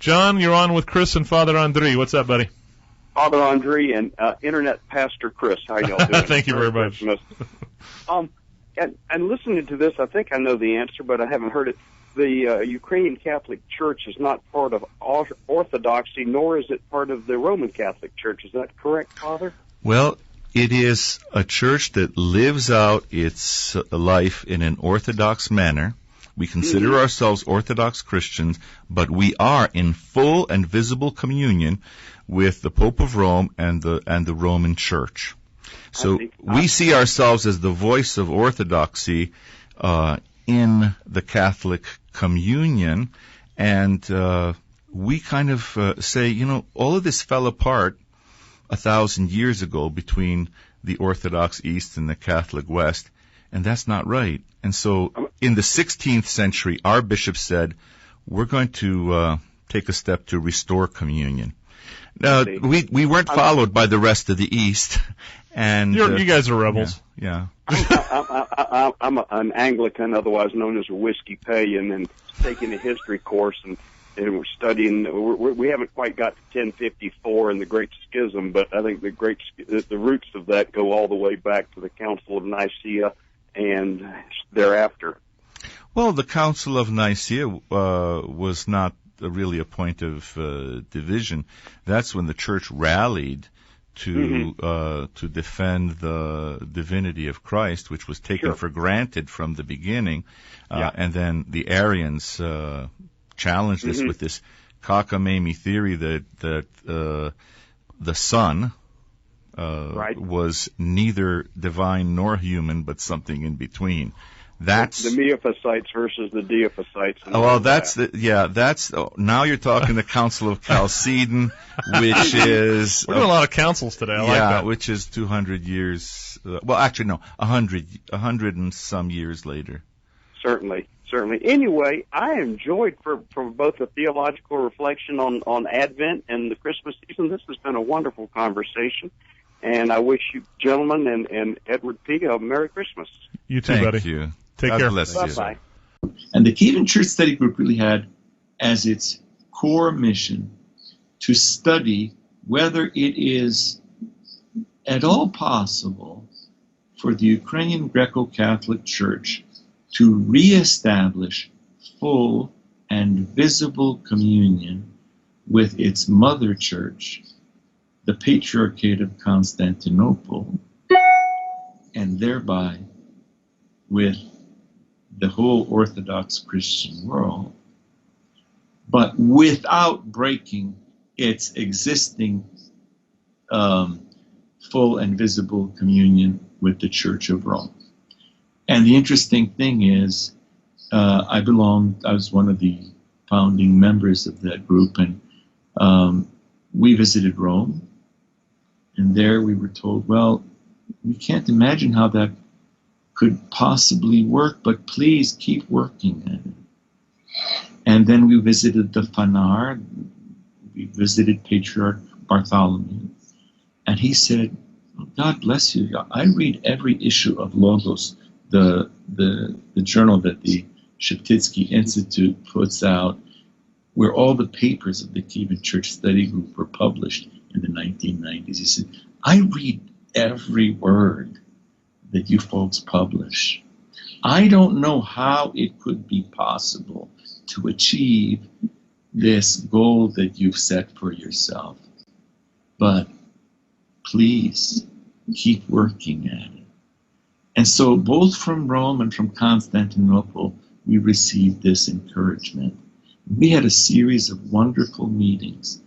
John, you're on with Chris and Father Andriy. What's up, buddy? Father Andriy and Internet Pastor Chris. How y'all doing? Thank you very much. And listening to this, I think I know the answer, but I haven't heard it. The Ukrainian Catholic Church is not part of Orthodoxy, nor is it part of the Roman Catholic Church. Is that correct, Father? Well, it is a church that lives out its life in an Orthodox manner. We consider ourselves Orthodox Christians, but we are in full and visible communion with the Pope of Rome and the Roman Church. So we see ourselves as the voice of Orthodoxy in the Catholic communion, and we kind of say, all of this fell apart 1,000 years ago between the Orthodox East and the Catholic West, and that's not right. And so in the 16th century, our bishop said, we're going to take a step to restore communion. Now, we weren't followed by the rest of the East. And you guys are rebels. Yeah. I'm an Anglican, otherwise known as a whiskey pagan, and taking a history course, and we're studying. We haven't quite got to 1054 and the Great Schism, but I think the roots of that go all the way back to the Council of Nicaea and thereafter. Well, the Council of Nicaea was not really a point of division. That's when the Church rallied to defend the divinity of Christ, which was taken for granted from the beginning, and then the Arians challenged us with this cockamamie theory that the Son was neither divine nor human, but something in between. That's the Miaphysites versus the Diophysites. Now you're talking the Council of Chalcedon, which is we're doing a lot of councils today. I like that. Which is 200 years. 100 and some years later. Certainly. Anyway, I enjoyed for both the theological reflection on Advent and the Christmas season. This has been a wonderful conversation. And I wish you gentlemen and Edward P. a Merry Christmas. You too, buddy. Thank you. Take God care. Bless you. Bye-bye. And the Kyivan Church Study Group really had as its core mission to study whether it is at all possible for the Ukrainian Greco-Catholic Church to reestablish full and visible communion with its mother church, the Patriarchate of Constantinople, and thereby with the whole Orthodox Christian world, but without breaking its existing full and visible communion with the Church of Rome. And the interesting thing is, I was one of the founding members of that group, and we visited Rome, and there we were told, well, we can't imagine how that could possibly work, but please keep working at it. And then we visited the Fanar, we visited Patriarch Bartholomew, and he said, God bless you, I read every issue of Logos, the journal that the Sheptytsky Institute puts out, where all the papers of the Kyivan Church Study Group were published in the 1990s. He said, I read every word that you folks publish. I don't know how it could be possible to achieve this goal that you've set for yourself, but please keep working at it. And so both from Rome and from Constantinople, we received this encouragement. We had a series of wonderful meetings